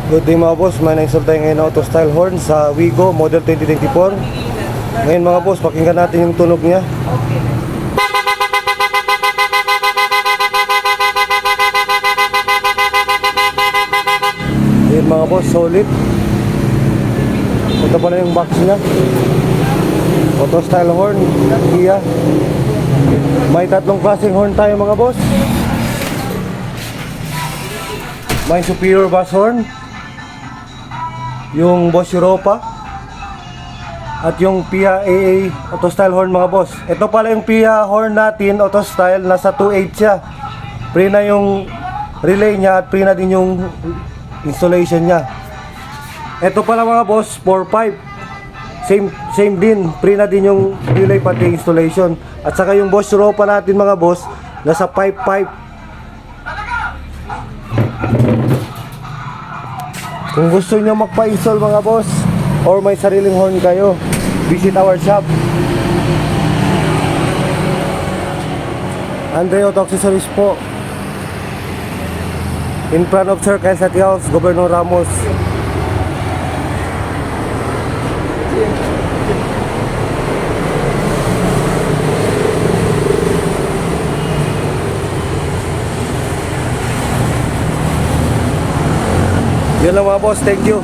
Good day mga boss, may na-install tayo ngayon na auto style horn sa Wigo model 2024. Ngayon mga boss, pakinggan natin yung tunog niya. Ngayon mga boss, solid. Ito pala yung box niya. Auto style horn, Kia. May tatlong klaseng horn tayo mga boss. May superior bass horn, yung Boss Europa, at yung Pia AA auto style horn mga boss. Ito pala yung Pia horn natin auto style, nasa 2.8 siya. Pre na yung relay niya at pre na din yung installation niya. Ito pala mga boss 4.5, same din, pre na din yung relay pati installation. At saka yung Boss Europa natin mga boss, nasa 5.5. Kung gusto nyo magpa-install mga boss, or may sariling horn kayo, visit our shop, Andre Auto Accessories po, in front of Sir Kyle Satiaos, Governor Ramos. Yun lang mga boss, thank you.